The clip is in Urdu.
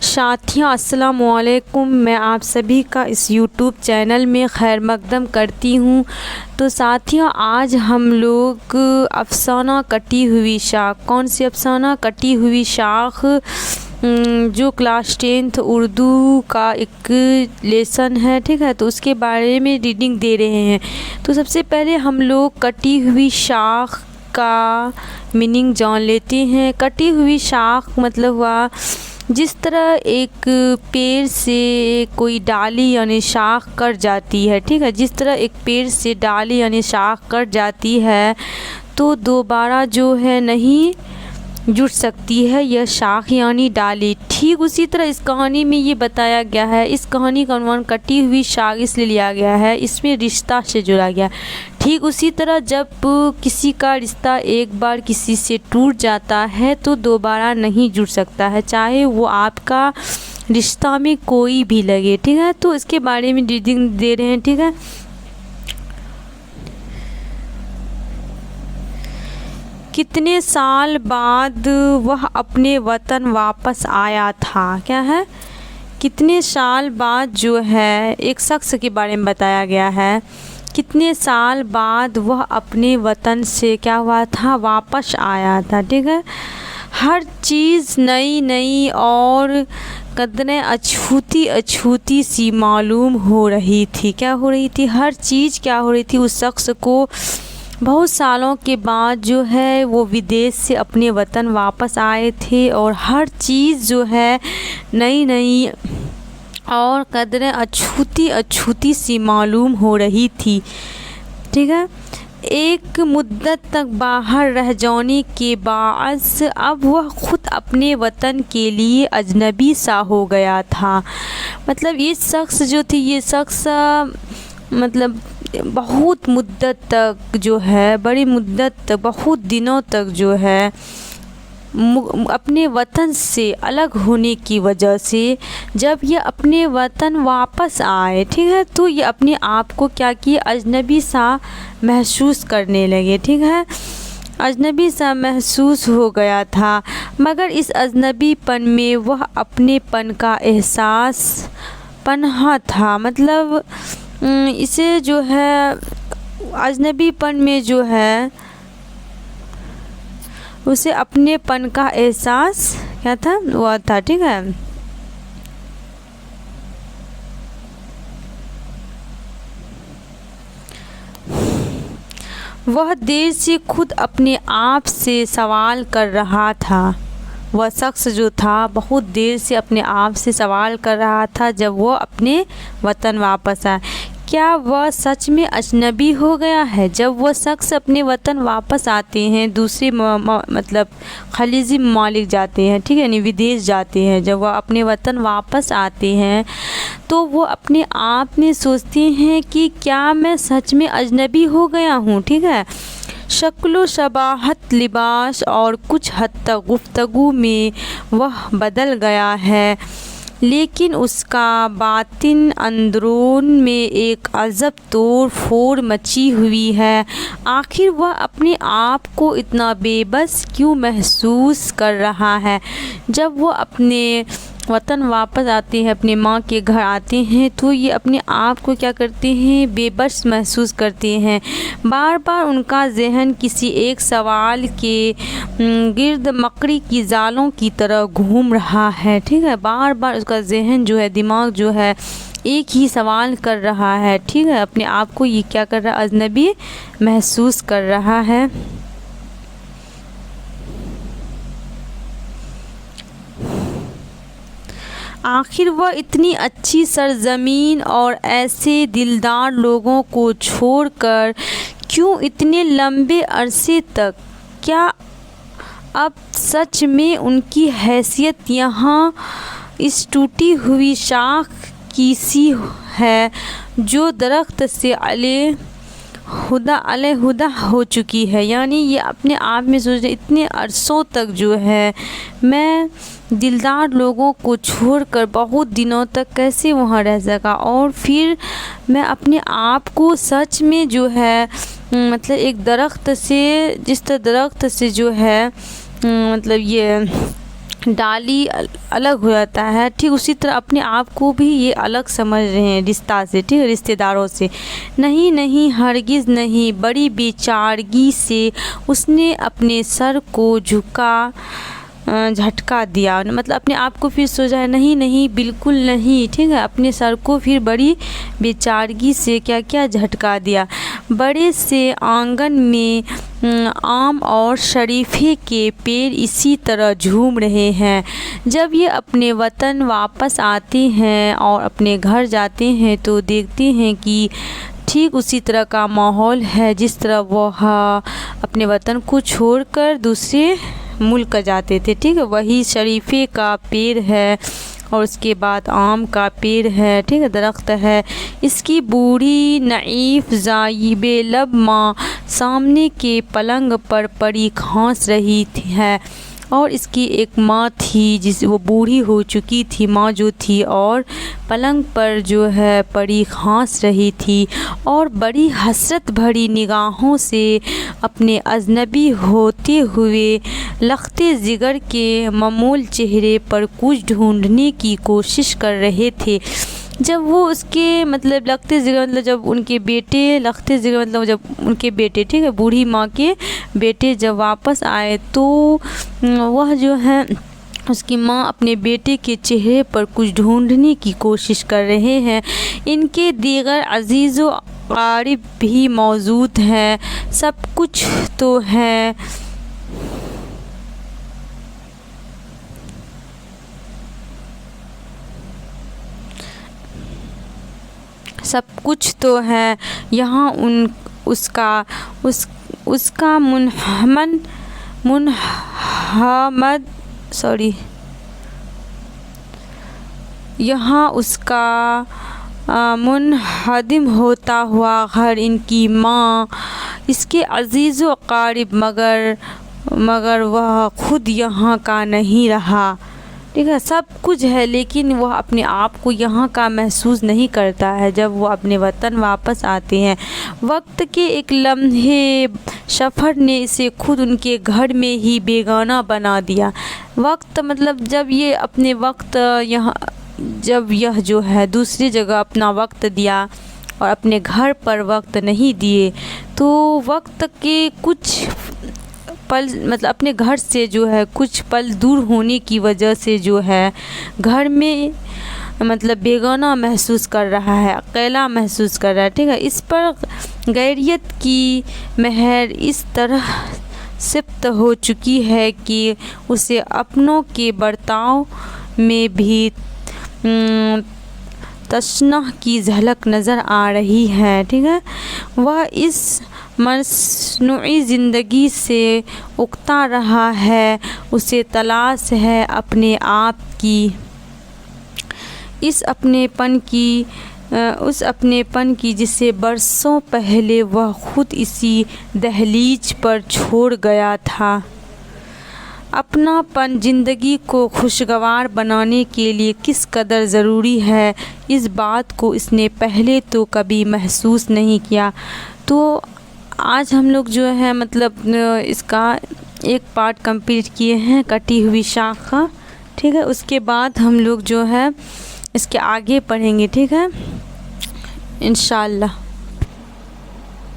ساتھیوں السلام علیکم، میں آپ سبھی کا اس یوٹیوب چینل میں خیر مقدم کرتی ہوں۔ تو ساتھیوں آج ہم لوگ افسانہ کٹی ہوئی شاخ، کون سی افسانہ کٹی ہوئی شاخ جو کلاس 10 اردو کا ایک لیسن ہے، ٹھیک ہے، تو اس کے بارے میں ریڈنگ دے رہے ہیں۔ تو سب سے پہلے ہم لوگ کٹی ہوئی شاخ کا میننگ جان لیتے ہیں۔ کٹی ہوئی شاخ مطلب ہوا جس طرح ایک پیڑ سے کوئی ڈالی یعنی شاخ کٹ جاتی ہے، ٹھیک ہے، جس طرح ایک پیڑ سے ڈالی یعنی شاخ کٹ جاتی ہے تو دوبارہ جو ہے نہیں جڑ سکتی ہے یہ شاخ یعنی ڈالی، ٹھیک اسی طرح اس کہانی میں یہ بتایا گیا ہے۔ اس کہانی کا عنوان کٹی ہوئی شاخ اس لیے لیا گیا ہے، اس میں رشتہ سے جڑا گیا، ٹھیک اسی طرح جب کسی کا رشتہ ایک بار کسی سے ٹوٹ جاتا ہے تو دوبارہ نہیں جڑ سکتا ہے، چاہے وہ آپ کا رشتہ میں کوئی بھی لگے، ٹھیک ہے۔ تو اس کے بارے میں ریڈنگ دے رہے ہیں، ٹھیک ہے۔ کتنے سال بعد وہ اپنے وطن واپس آیا تھا، کیا ہے، کتنے سال بعد جو ہے ایک شخص کے بارے میں بتایا گیا ہے، کتنے سال بعد وہ اپنے وطن سے کیا ہوا تھا، واپس آیا تھا، ٹھیک ہے۔ ہر چیز نئی نئی اور قدریں اچھوتی اچھوتی سی معلوم ہو رہی تھی، کیا ہو رہی تھی، ہر چیز کیا ہو رہی تھی، اس شخص کو بہت سالوں کے بعد جو ہے وہ ودیش سے اپنے وطن واپس آئے تھے اور ہر چیز جو ہے نئی نئی اور قدریں اچھوتی اچھوتی سی معلوم ہو رہی تھی، ٹھیک ہے۔ ایک مدت تک باہر رہ جانے کے باعث اب وہ خود اپنے وطن کے لیے اجنبی سا ہو گیا تھا۔ مطلب یہ شخص جو تھی، یہ شخص مطلب بہت مدت تک جو ہے، بڑی مدت تک، بہت دنوں تک جو ہے اپنے وطن سے الگ ہونے کی وجہ سے جب یہ اپنے وطن واپس آئے، ٹھیک ہے، تو یہ اپنے آپ کو کیا کیے، اجنبی سا محسوس کرنے لگے، ٹھیک ہے، اجنبی سا محسوس ہو گیا تھا، مگر اس اجنبی پن میں وہ اپنے پن کا احساس پنہا تھا۔ مطلب اسے جو ہے اجنبی پن میں جو ہے اسے اپنے پن کا احساس کیا تھا، ہوا تھا، ٹھیک ہے۔ وہ دیر سے خود اپنے آپ سے سوال کر رہا تھا، وہ شخص جو تھا بہت دیر سے اپنے آپ سے سوال کر رہا تھا جب وہ اپنے وطن واپس آئے، کیا وہ سچ میں اجنبی ہو گیا ہے؟ جب وہ شخص اپنے وطن واپس آتے ہیں، دوسرے مطلب خلیجی ممالک جاتے ہیں، ٹھیک ہے، یعنی ودیش جاتے ہیں، جب وہ اپنے وطن واپس آتے ہیں تو وہ اپنے آپ میں سوچتے ہیں کہ کیا میں سچ میں اجنبی ہو گیا ہوں، ٹھیک ہے۔ شکل و شباہت، لباس اور کچھ حد تک گفتگو میں وہ بدل گیا ہے، لیکن اس کا باطن اندرون میں ایک عجب توڑ پھوڑ مچی ہوئی ہے۔ آخر وہ اپنے آپ کو اتنا بے بس کیوں محسوس کر رہا ہے؟ جب وہ اپنے وطن واپس آتے ہیں، اپنے ماں کے گھر آتے ہیں تو یہ اپنے آپ کو کیا کرتے ہیں، بے بس محسوس کرتے ہیں۔ بار بار ان کا ذہن کسی ایک سوال کے گرد مکڑی کی جالوں کی طرح گھوم رہا ہے، ٹھیک ہے، بار بار اس کا ذہن جو ہے، دماغ جو ہے ایک ہی سوال کر رہا ہے، ٹھیک ہے، اپنے آپ کو یہ کیا کر رہا ہے، اجنبی محسوس کر رہا ہے۔ آخر وہ اتنی اچھی سرزمین اور ایسے دلدار لوگوں کو چھوڑ کر کیوں اتنے لمبے عرصے تک، کیا اب سچ میں ان کی حیثیت یہاں اس ٹوٹی ہوئی شاخ کی سی ہے جو درخت سے علیحدہ ہو چکی ہے؟ یعنی یہ اپنے آپ میں سوچ رہے اتنے عرصوں تک جو ہے میں دلدار لوگوں کو چھوڑ کر بہت دنوں تک کیسے وہاں رہ سکا، اور پھر میں اپنے آپ کو سچ میں جو ہے مطلب ایک درخت سے، جس طرح درخت سے جو ہے مطلب یہ ڈالی الگ ہو جاتا ہے، ٹھیک اسی طرح اپنے آپ کو بھی یہ الگ سمجھ رہے ہیں رشتہ سے، ٹھیک رشتہ داروں سے۔ نہیں نہیں ہرگز نہیں، بڑی بے چارگی سے اس نے اپنے سر کو جھٹکا دیا، مطلب اپنے آپ کو پھر سوچا ہے نہیں نہیں بالکل نہیں، ٹھیک ہے، اپنے سر کو پھر بڑی بے چارگی سے کیا جھٹکا دیا۔ بڑے سے آنگن میں آم اور شریفے کے پیڑ اسی طرح جھوم رہے ہیں۔ جب یہ اپنے وطن واپس آتے ہیں اور اپنے گھر جاتے ہیں تو دیکھتے ہیں کہ ٹھیک اسی طرح کا ماحول ہے جس طرح وہ اپنے وطن کو چھوڑ کر دوسرے ملک جاتے تھے، ٹھیک ہے، وہی شریفے کا پیڑ ہے اور اس کے بعد آم کا پیڑ ہے، ٹھیک ہے، درخت ہے۔ اس کی بوڑھی نعیف زائب لب ماں سامنے کے پلنگ پر پڑی کھانس رہی ہے، اور اس کی ایک ماں تھی جس وہ بوڑھی ہو چکی تھی، ماں جو تھی، اور پلنگ پر جو ہے پڑی کھانس رہی تھی، اور بڑی حسرت بھری نگاہوں سے اپنے اجنبی ہوتے ہوئے لختے جگر کے ممول چہرے پر کچھ ڈھونڈنے کی کوشش کر رہے تھے۔ جب وہ اس کے مطلب لختے جگر مطلب جب ان کے بیٹے لختے جگر مطلب جب ان کے بیٹے، ٹھیک ہے، بوڑھی ماں کے بیٹے جب واپس آئے تو وہ جو ہے اس کی ماں اپنے بیٹے کے چہرے پر کچھ ڈھونڈنے کی کوشش کر رہے ہیں۔ ان کے دیگر عزیز و اقارب بھی موجود ہیں، سب کچھ تو ہے یہاں اس کا یہاں اس کا منہدم ہوتا ہوا گھر، ان کی ماں، اس کے عزیز و اقارب، مگر وہ خود یہاں کا نہیں رہا، ٹھیک ہے، سب کچھ ہے لیکن وہ اپنے آپ کو یہاں کا محسوس نہیں کرتا ہے جب وہ اپنے وطن واپس آتے ہیں۔ وقت کے ایک لمحے سفر نے اسے خود ان کے گھر میں ہی بیگانہ بنا دیا۔ وقت مطلب جب یہ جو ہے دوسری جگہ اپنا وقت دیا اور اپنے گھر پر وقت نہیں دیے تو وقت کے کچھ پل مطلب اپنے گھر سے جو ہے کچھ پل دور ہونے کی وجہ سے جو ہے گھر میں مطلب بیگانہ محسوس کر رہا ہے، اکیلا محسوس کر رہا ہے، ٹھیک ہے۔ اس پر غیریت کی مہر اس طرح ثبت ہو چکی ہے کہ اسے اپنوں کے برتاؤ میں بھی تشنہ کی جھلک نظر آ رہی ہے، ٹھیک ہے۔ وہ اس مصنوعی زندگی سے اکتا رہا ہے، اسے تلاش ہے اپنے آپ کی، اس اپنے پن کی جسے برسوں پہلے وہ خود اسی دہلیز پر چھوڑ گیا تھا۔ اپنا پن زندگی کو خوشگوار بنانے کے لیے کس قدر ضروری ہے، اس بات کو اس نے پہلے تو کبھی محسوس نہیں کیا۔ تو آج ہم لوگ جو ہے مطلب اس کا ایک پارٹ کمپلیٹ کیے ہیں، کٹی ہوئی شاخ کا، ٹھیک ہے۔ اس کے بعد ہم لوگ جو ہے اس کے آگے پڑھیں گے، ٹھیک ہے، انشاءاللہ۔